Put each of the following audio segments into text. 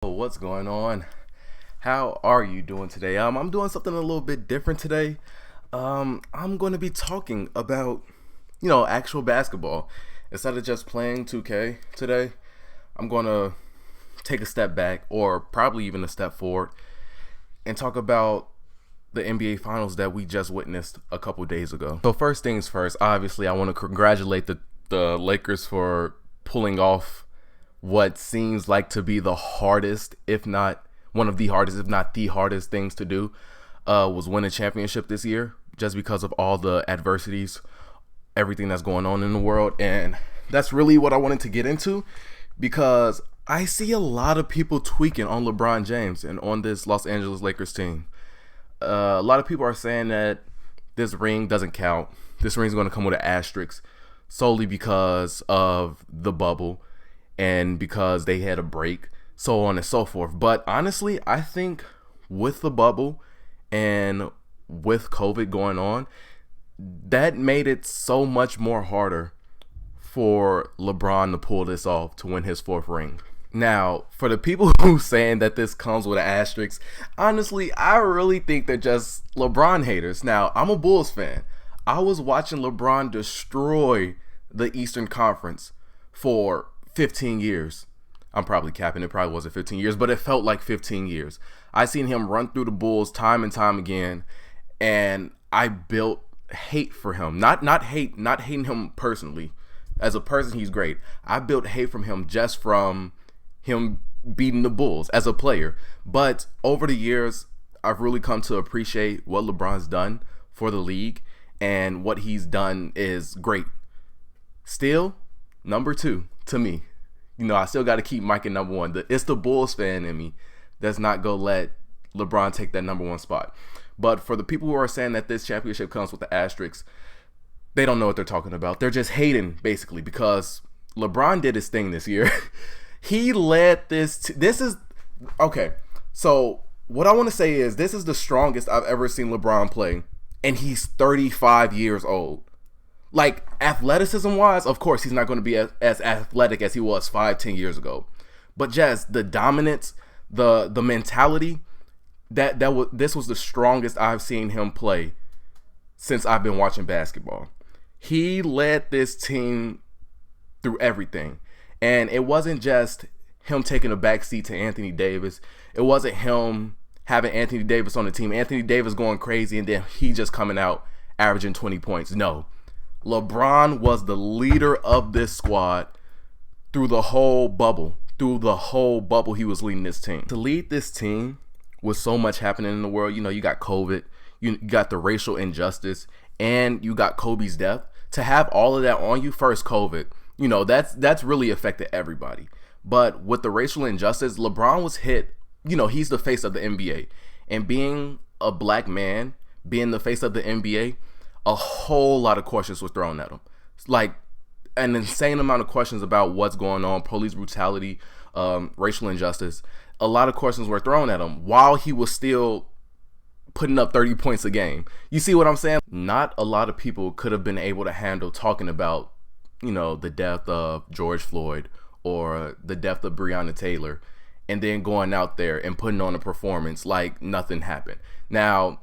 What's going on? How are you doing today? I'm doing something a little bit different today. I'm going to be talking about, actual basketball. Instead of just playing 2K today, I'm going to take a step back or probably even a step forward and talk about the NBA Finals that we just witnessed a couple days ago. So first things first, obviously I want to congratulate the Lakers for pulling off what seems like to be the hardest, if not one of the hardest, if not the hardest things to do, was win a championship this year, just because of all the adversities, everything that's going on in the world. And that's really what I wanted to get into, because I see a lot of people tweaking on LeBron James and on this Los Angeles Lakers team. A lot of people are saying that this ring doesn't count. This ring is going to come with an asterisk solely because of the bubble and because they had a break, so on and so forth. But honestly, I think with the bubble and with COVID going on, that made it so much more harder for LeBron to pull this off to win his fourth ring. Now, for the people who saying that this comes with an asterisk, honestly, I really think they're just LeBron haters. Now, I'm a Bulls fan. I was watching LeBron destroy the Eastern Conference for 15 years. I'm probably capping. It probably wasn't 15 years, but it felt like 15 years. I seen him run through the Bulls time and time again, and I built hate for him. Not hating him personally. As a person, he's great. I built hate from him just from him beating the Bulls as a player. But over the years, I've really come to appreciate what LeBron's done for the league, and what he's done is great. Still, number two to me. I still got to keep Mike at number one. It's the Bulls fan in me that's not going to let LeBron take that number one spot. But for the people who are saying that this championship comes with the asterisks, they don't know what they're talking about. They're just hating, basically, because LeBron did his thing this year. He led this. Okay, so what I want to say is this is the strongest I've ever seen LeBron play, and he's 35 years old. Like, athleticism-wise, of course, he's not going to be as athletic as he was 5-10 years ago. But just the dominance, the mentality, this was the strongest I've seen him play since I've been watching basketball. He led this team through everything. And it wasn't just him taking a backseat to Anthony Davis. It wasn't him having Anthony Davis on the team. Anthony Davis going crazy and then he just coming out averaging 20 points. No. LeBron was the leader of this squad through the whole bubble. Through the whole bubble, he was leading this team. To lead this team with so much happening in the world, you got COVID, you got the racial injustice, and you got Kobe's death. To have all of that on you, first COVID, that's really affected everybody. But with the racial injustice, LeBron was hit. He's the face of the NBA. And being a black man, being the face of the NBA, a whole lot of questions were thrown at him. Like an insane amount of questions about what's going on, police brutality, racial injustice. A lot of questions were thrown at him while he was still putting up 30 points a game. You see what I'm saying? Not a lot of people could have been able to handle talking about, the death of George Floyd or the death of Breonna Taylor and then going out there and putting on a performance like nothing happened. Now,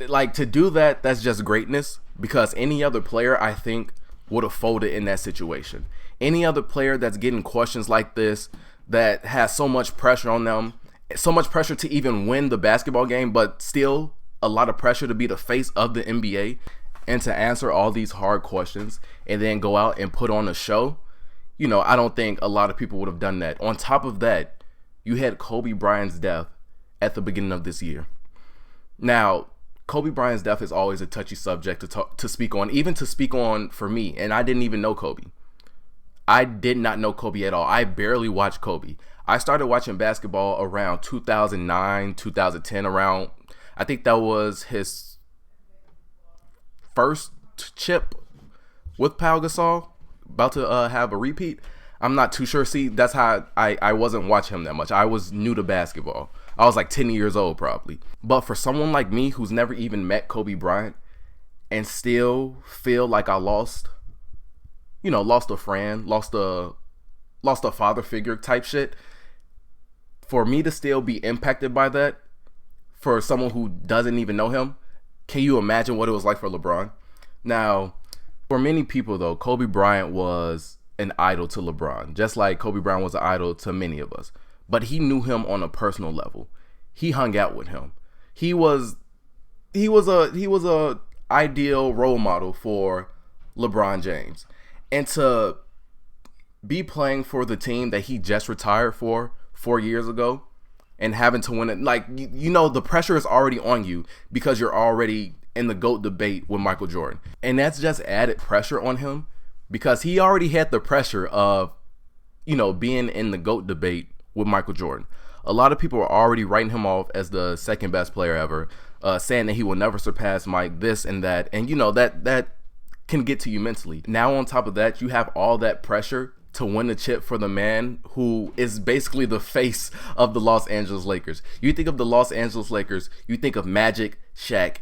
like, to do that's just greatness, because any other player, I think, would have folded in that situation. Any other player that's getting questions like this, that has so much pressure on them, so much pressure to even win the basketball game, but still a lot of pressure to be the face of the NBA and to answer all these hard questions and then go out and put on a show, I don't think a lot of people would have done that. On top of that, you had Kobe Bryant's death at the beginning of this year. Now, Kobe Bryant's death is always a touchy subject to speak on, even to speak on for me. And I didn't even know Kobe. I did not know Kobe at all. I barely watched Kobe. I started watching basketball around 2009, 2010, around, I think that was his first chip with Pau Gasol, about to have a repeat. I'm not too sure. See, that's how I wasn't watching him that much. I was new to basketball. I was like 10 years old probably. But for someone like me who's never even met Kobe Bryant and still feel like I lost a friend, lost a father figure type shit, for me to still be impacted by that, for someone who doesn't even know him, can you imagine what it was like for LeBron? Now, for many people though, Kobe Bryant was an idol to LeBron, just like Kobe Bryant was an idol to many of us. But he knew him on a personal level. He hung out with him. He was a ideal role model for LeBron James. And to be playing for the team that he just retired for 4 years ago and having to win it, like, you know, the pressure is already on you because you're already in the GOAT debate with Michael Jordan. And that's just added pressure on him because he already had the pressure of, you know, being in the GOAT debate with Michael Jordan. A lot of people are already writing him off as the second best player ever, saying that he will never surpass Mike, this and that. And, you know, that can get to you mentally. Now, on top of that, you have all that pressure to win the chip for the man who is basically the face of the Los Angeles Lakers. You think of the Los Angeles Lakers, you think of Magic, Shaq,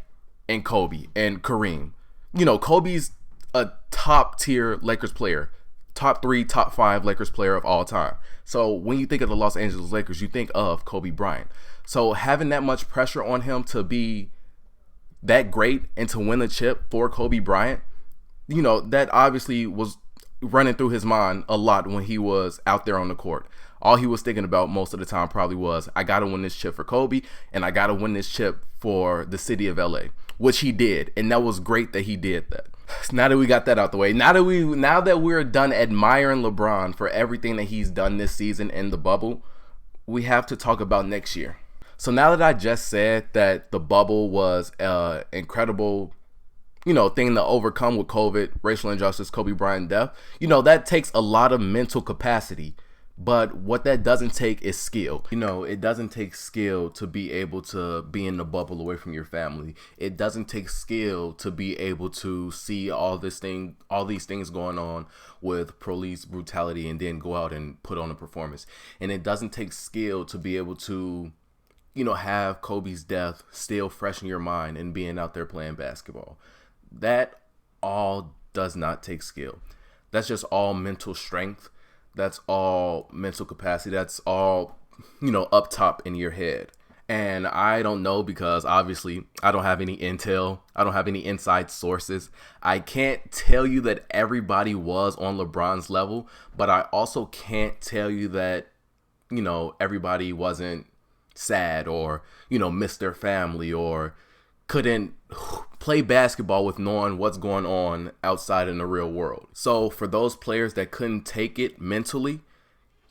and Kobe, and Kareem. You know, Kobe's a top tier Lakers player. Top 3, top 5 Lakers player of all time. So when you think of the Los Angeles Lakers, you think of Kobe Bryant. So having that much pressure on him to be that great and to win the chip for Kobe Bryant, you know, that obviously was running through his mind a lot when he was out there on the court. All he was thinking about most of the time probably was, I got to win this chip for Kobe and I got to win this chip for the city of LA, which he did. And that was great that he did that. Now that we got that out the way, now that we're done admiring LeBron for everything that he's done this season in the bubble, we have to talk about next year. So now that I just said that the bubble was an incredible, you know, thing to overcome with COVID, racial injustice, Kobe Bryant death, you know, that takes a lot of mental capacity. But what that doesn't take is skill. You know, it doesn't take skill to be able to be in the bubble away from your family. It doesn't take skill to be able to see all these things going on with police brutality and then go out and put on a performance. And it doesn't take skill to be able to, you know, have Kobe's death still fresh in your mind and being out there playing basketball. That all does not take skill. That's just all mental strength. That's all mental capacity. That's all, you know, up top in your head. And I don't know because obviously I don't have any intel. I don't have any inside sources. I can't tell you that everybody was on LeBron's level, but I also can't tell you that, you know, everybody wasn't sad or, you know, missed their family or couldn't play basketball with knowing what's going on outside in the real world. So for those players that couldn't take it mentally,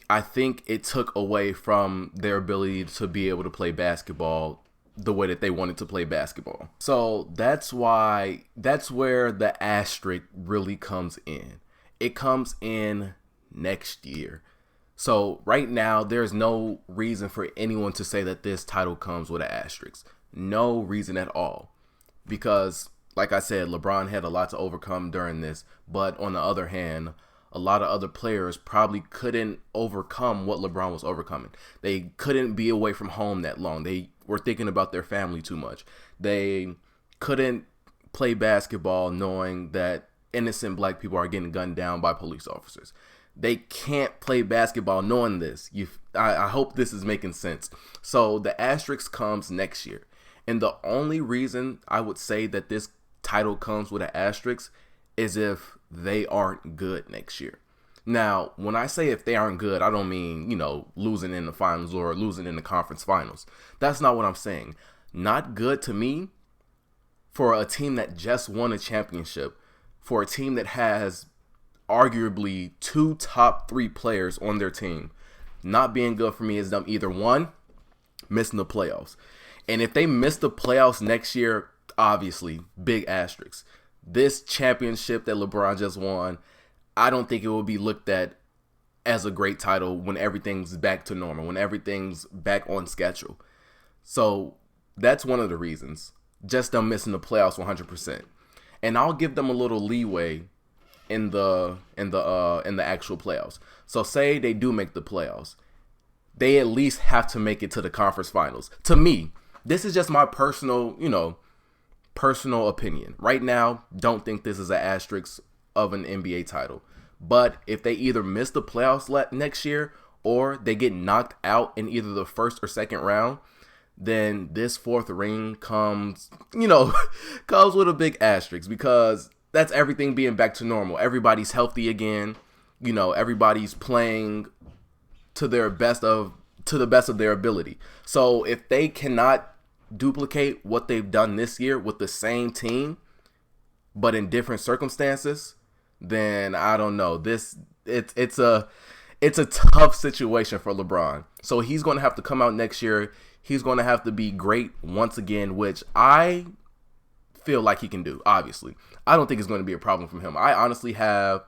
I think it took away from their ability to be able to play basketball the way that they wanted to play basketball. So that's where the asterisk really comes in. It comes in next year. So right now, there's no reason for anyone to say that this title comes with an asterisk. No reason at all. Because, like I said, LeBron had a lot to overcome during this. But on the other hand, a lot of other players probably couldn't overcome what LeBron was overcoming. They couldn't be away from home that long. They were thinking about their family too much. They couldn't play basketball knowing that innocent black people are getting gunned down by police officers. They can't play basketball knowing this. I hope this is making sense. So the asterisk comes next year. And the only reason I would say that this title comes with an asterisk is if they aren't good next year. Now, when I say if they aren't good, I don't mean, you know, losing in the finals or losing in the conference finals. That's not what I'm saying. Not good to me for a team that just won a championship, for a team that has arguably 2 top 3 players on their team. Not being good for me is them either one, missing the playoffs. And if they miss the playoffs next year, obviously, big asterisk. This championship that LeBron just won, I don't think it will be looked at as a great title when everything's back to normal, when everything's back on schedule. So that's one of the reasons. Just them missing the playoffs 100%. And I'll give them a little leeway in the actual playoffs. So say they do make the playoffs. They at least have to make it to the conference finals. To me, this is just my personal opinion. Right now, don't think this is an asterisk of an NBA title. But if they either miss the playoffs next year or they get knocked out in either the first or second round, then this fourth ring comes, comes with a big asterisk, because that's everything being back to normal. Everybody's healthy again. Everybody's playing to the best of their ability. So if they cannot duplicate what they've done this year with the same team, but in different circumstances, then I don't know. It's a tough situation for LeBron. So he's going to have to come out next year. He's going to have to be great once again, which I feel like he can do. Obviously, I don't think it's going to be a problem from him. I honestly have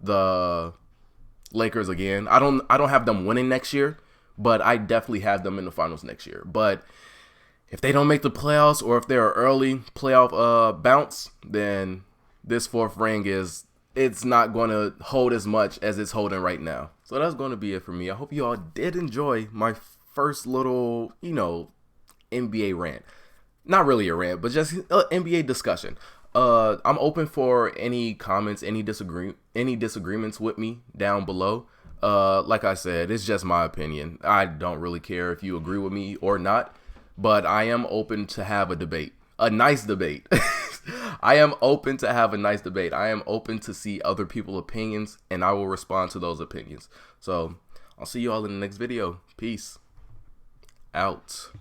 the Lakers again. I don't have them winning next year, but I definitely have them in the finals next year. But if they don't make the playoffs, or if they're an early playoff bounce, then this fourth ring it's not going to hold as much as it's holding right now. So that's going to be it for me. I hope you all did enjoy my first little, NBA rant. Not really a rant, but just NBA discussion. I'm open for any comments, any disagreements with me down below. Like I said, it's just my opinion. I don't really care if you agree with me or not, but I am open to have a debate, a nice debate. I am open to have a nice debate. I am open to see other people's opinions, and I will respond to those opinions. So I'll see you all in the next video. Peace out.